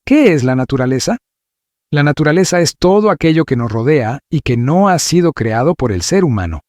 ¿Qué es la naturaleza? La naturaleza es todo aquello que nos rodea y que no ha sido creado por el ser humano.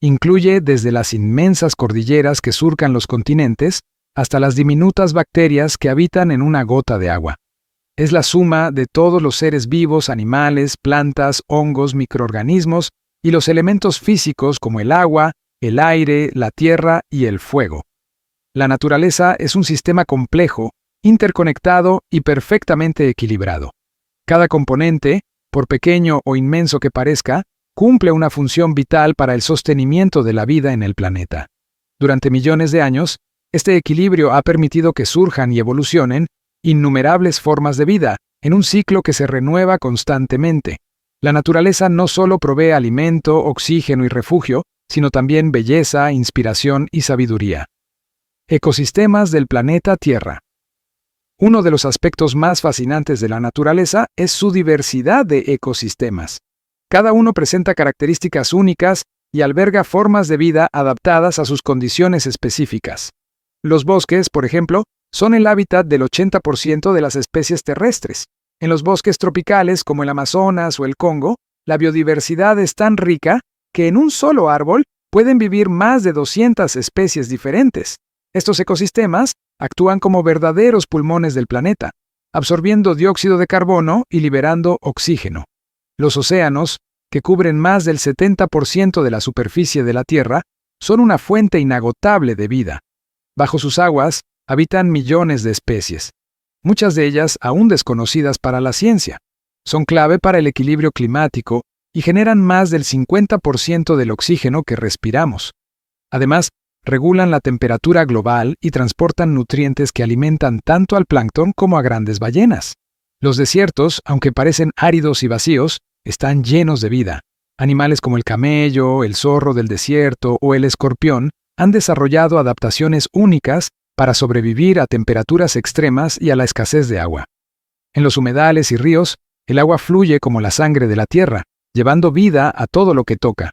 Incluye desde las inmensas cordilleras que surcan los continentes hasta las diminutas bacterias que habitan en una gota de agua. Es la suma de todos los seres vivos, animales, plantas, hongos, microorganismos y los elementos físicos como el agua, el aire, la tierra y el fuego. La naturaleza es un sistema complejo, interconectado y perfectamente equilibrado. Cada componente, por pequeño o inmenso que parezca, cumple una función vital para el sostenimiento de la vida en el planeta. Durante millones de años, este equilibrio ha permitido que surjan y evolucionen innumerables formas de vida, en un ciclo que se renueva constantemente. La naturaleza no solo provee alimento, oxígeno y refugio, sino también belleza, inspiración y sabiduría. Ecosistemas del planeta Tierra. Uno de los aspectos más fascinantes de la naturaleza es su diversidad de ecosistemas. Cada uno presenta características únicas y alberga formas de vida adaptadas a sus condiciones específicas. Los bosques, por ejemplo, son el hábitat del 80% de las especies terrestres. En los bosques tropicales, como el Amazonas o el Congo, la biodiversidad es tan rica que en un solo árbol pueden vivir más de 200 especies diferentes. Estos ecosistemas actúan como verdaderos pulmones del planeta, absorbiendo dióxido de carbono y liberando oxígeno. Los océanos, que cubren más del 70% de la superficie de la Tierra, son una fuente inagotable de vida. Bajo sus aguas habitan millones de especies, muchas de ellas aún desconocidas para la ciencia. Son clave para el equilibrio climático y generan más del 50% del oxígeno que respiramos. Además, regulan la temperatura global y transportan nutrientes que alimentan tanto al plancton como a grandes ballenas. Los desiertos, aunque parecen áridos y vacíos, están llenos de vida. Animales como el camello, el zorro del desierto o el escorpión han desarrollado adaptaciones únicas para sobrevivir a temperaturas extremas y a la escasez de agua. En los humedales y ríos, el agua fluye como la sangre de la tierra, llevando vida a todo lo que toca.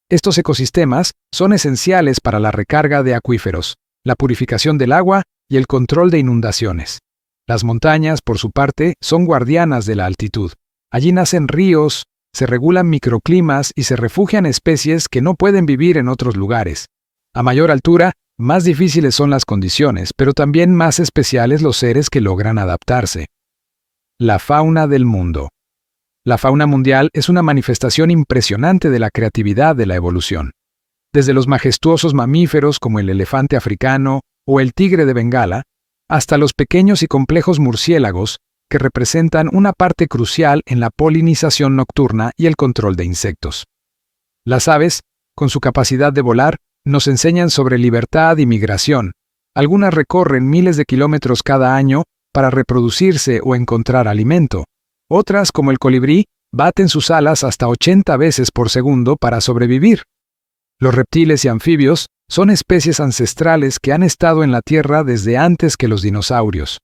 Estos ecosistemas son esenciales para la recarga de acuíferos, la purificación del agua y el control de inundaciones. Las montañas, por su parte, son guardianas de la altitud. Allí nacen ríos, se regulan microclimas y se refugian especies que no pueden vivir en otros lugares. A mayor altura, más difíciles son las condiciones, pero también más especiales los seres que logran adaptarse. La fauna del mundo. La fauna mundial es una manifestación impresionante de la creatividad de la evolución. Desde los majestuosos mamíferos como el elefante africano o el tigre de Bengala, hasta los pequeños y complejos murciélagos, que representan una parte crucial en la polinización nocturna y el control de insectos. Las aves, con su capacidad de volar, nos enseñan sobre libertad y migración. Algunas recorren miles de kilómetros cada año para reproducirse o encontrar alimento. Otras, como el colibrí, baten sus alas hasta 80 veces por segundo para sobrevivir. Los reptiles y anfibios son especies ancestrales que han estado en la Tierra desde antes que los dinosaurios.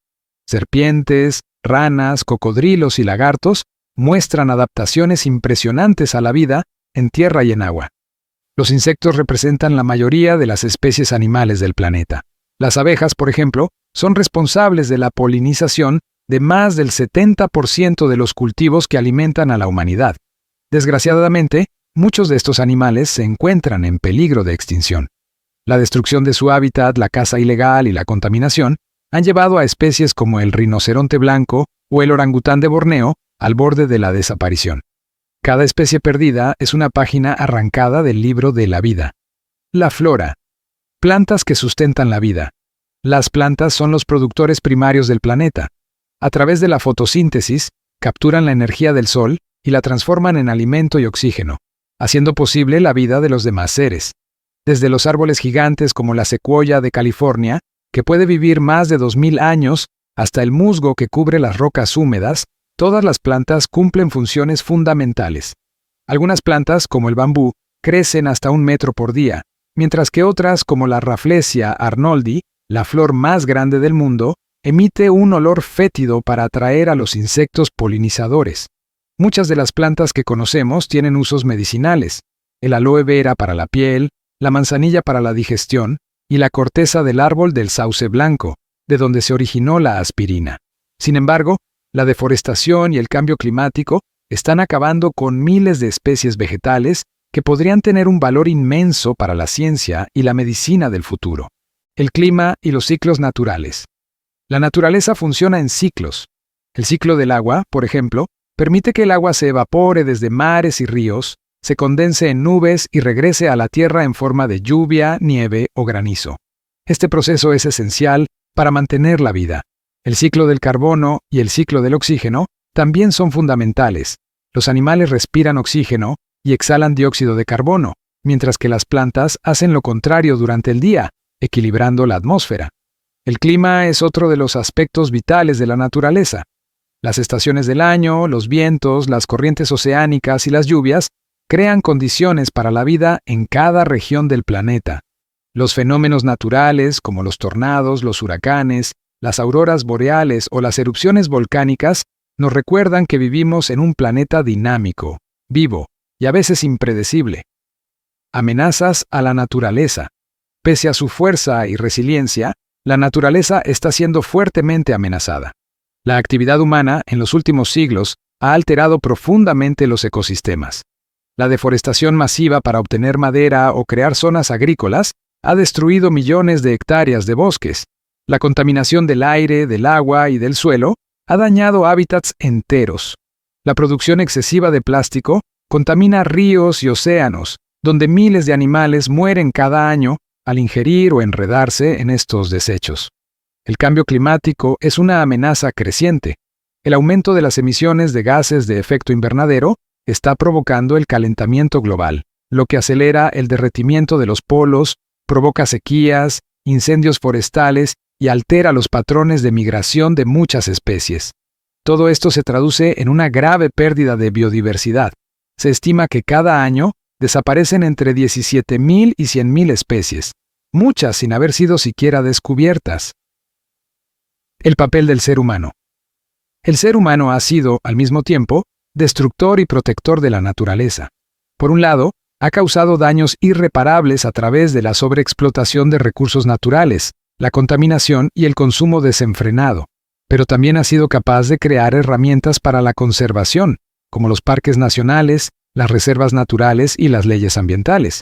Serpientes, ranas, cocodrilos y lagartos muestran adaptaciones impresionantes a la vida en tierra y en agua. Los insectos representan la mayoría de las especies animales del planeta. Las abejas, por ejemplo, son responsables de la polinización de más del 70% de los cultivos que alimentan a la humanidad. Desgraciadamente, muchos de estos animales se encuentran en peligro de extinción. La destrucción de su hábitat, la caza ilegal y la contaminación han llevado a especies como el rinoceronte blanco o el orangután de Borneo al borde de la desaparición. Cada especie perdida es una página arrancada del libro de la vida. La flora. Plantas que sustentan la vida. Las plantas son los productores primarios del planeta. A través de la fotosíntesis, capturan la energía del sol y la transforman en alimento y oxígeno, haciendo posible la vida de los demás seres. Desde los árboles gigantes como la secuoya de California, que puede vivir más de 2000 años, hasta el musgo que cubre las rocas húmedas, todas las plantas cumplen funciones fundamentales. Algunas plantas, como el bambú, crecen hasta 1 metro por día, mientras que otras, como la Rafflesia arnoldi, la flor más grande del mundo, emite un olor fétido para atraer a los insectos polinizadores. Muchas de las plantas que conocemos tienen usos medicinales: el aloe vera para la piel, la manzanilla para la digestión y la corteza del árbol del sauce blanco, de donde se originó la aspirina. Sin embargo, La deforestación y el cambio climático están acabando con miles de especies vegetales que podrían tener un valor inmenso para la ciencia y la medicina del futuro. El clima y los ciclos naturales. La naturaleza funciona en ciclos. El ciclo del agua, por ejemplo, permite que el agua se evapore desde mares y ríos, se condense en nubes y regrese a la tierra en forma de lluvia, nieve o granizo. Este proceso es esencial para mantener la vida. El ciclo del carbono y el ciclo del oxígeno también son fundamentales. Los animales respiran oxígeno y exhalan dióxido de carbono, mientras que las plantas hacen lo contrario durante el día, equilibrando la atmósfera. El clima es otro de los aspectos vitales de la naturaleza. Las estaciones del año, los vientos, las corrientes oceánicas y las lluvias crean condiciones para la vida en cada región del planeta. Los fenómenos naturales, como los tornados, los huracanes, las auroras boreales o las erupciones volcánicas, nos recuerdan que vivimos en un planeta dinámico, vivo y a veces impredecible. Amenazas a la naturaleza. Pese a su fuerza y resiliencia, la naturaleza está siendo fuertemente amenazada. La actividad humana en los últimos siglos ha alterado profundamente los ecosistemas. La deforestación masiva para obtener madera o crear zonas agrícolas ha destruido millones de hectáreas de bosques. La contaminación del aire, del agua y del suelo ha dañado hábitats enteros. La producción excesiva de plástico contamina ríos y océanos, donde miles de animales mueren cada año al ingerir o enredarse en estos desechos. El cambio climático es una amenaza creciente. El aumento de las emisiones de gases de efecto invernadero está provocando el calentamiento global, lo que acelera el derretimiento de los polos, provoca sequías, incendios forestales y altera los patrones de migración de muchas especies. Todo esto se traduce en una grave pérdida de biodiversidad. Se estima que cada año desaparecen entre 17,000 y 100,000 especies, muchas sin haber sido siquiera descubiertas. El papel del ser humano. El ser humano ha sido, al mismo tiempo, destructor y protector de la naturaleza. Por un lado, ha causado daños irreparables a través de la sobreexplotación de recursos naturales, la contaminación y el consumo desenfrenado, pero también ha sido capaz de crear herramientas para la conservación, como los parques nacionales, las reservas naturales y las leyes ambientales.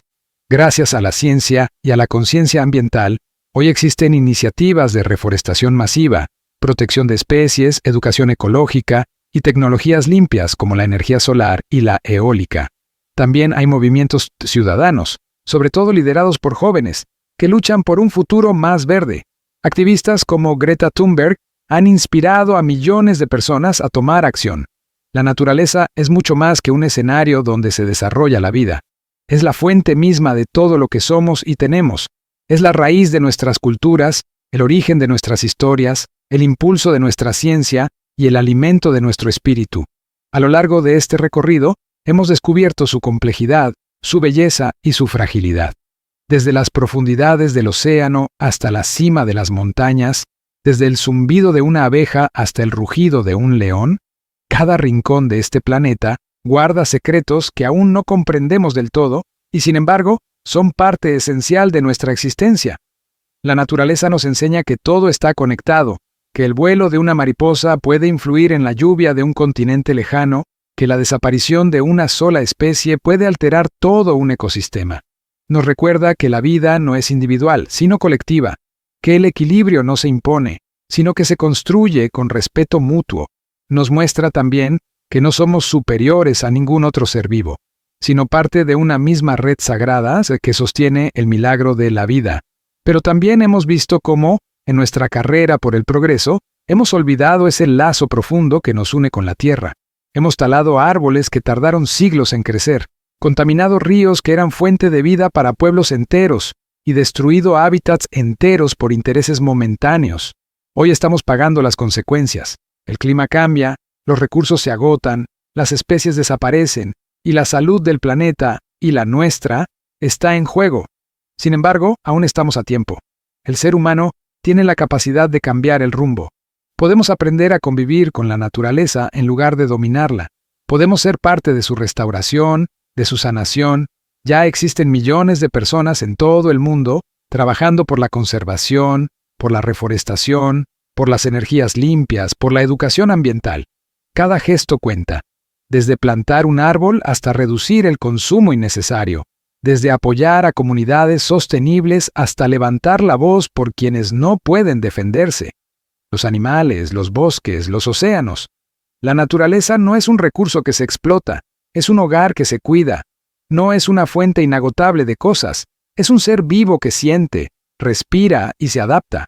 Gracias a la ciencia y a la conciencia ambiental, hoy existen iniciativas de reforestación masiva, protección de especies, educación ecológica y tecnologías limpias como la energía solar y la eólica. También hay movimientos ciudadanos, sobre todo liderados por jóvenes, que luchan por un futuro más verde. Activistas como Greta Thunberg han inspirado a millones de personas a tomar acción. La naturaleza es mucho más que un escenario donde se desarrolla la vida. Es la fuente misma de todo lo que somos y tenemos. Es la raíz de nuestras culturas, el origen de nuestras historias, el impulso de nuestra ciencia y el alimento de nuestro espíritu. A lo largo de este recorrido, hemos descubierto su complejidad, su belleza y su fragilidad. Desde las profundidades del océano hasta la cima de las montañas, desde el zumbido de una abeja hasta el rugido de un león, cada rincón de este planeta guarda secretos que aún no comprendemos del todo y, sin embargo, son parte esencial de nuestra existencia. La naturaleza nos enseña que todo está conectado, que el vuelo de una mariposa puede influir en la lluvia de un continente lejano, que la desaparición de una sola especie puede alterar todo un ecosistema. Nos recuerda que la vida no es individual, sino colectiva, que el equilibrio no se impone, sino que se construye con respeto mutuo. Nos muestra también que no somos superiores a ningún otro ser vivo, sino parte de una misma red sagrada que sostiene el milagro de la vida. Pero también hemos visto cómo, en nuestra carrera por el progreso, hemos olvidado ese lazo profundo que nos une con la tierra. Hemos talado árboles que tardaron siglos en crecer, contaminado ríos que eran fuente de vida para pueblos enteros y destruido hábitats enteros por intereses momentáneos. Hoy estamos pagando las consecuencias. El clima cambia, los recursos se agotan, las especies desaparecen y la salud del planeta y la nuestra está en juego. Sin embargo, aún estamos a tiempo. El ser humano tiene la capacidad de cambiar el rumbo. Podemos aprender a convivir con la naturaleza en lugar de dominarla. Podemos ser parte de su restauración, de su sanación. Ya existen millones de personas en todo el mundo trabajando por la conservación, por la reforestación, por las energías limpias, por la educación ambiental. Cada gesto cuenta, desde plantar un árbol hasta reducir el consumo innecesario, desde apoyar a comunidades sostenibles hasta levantar la voz por quienes no pueden defenderse. Los animales, los bosques, los océanos. La naturaleza no es un recurso que se explota, es un hogar que se cuida. No es una fuente inagotable de cosas, es un ser vivo que siente, respira y se adapta.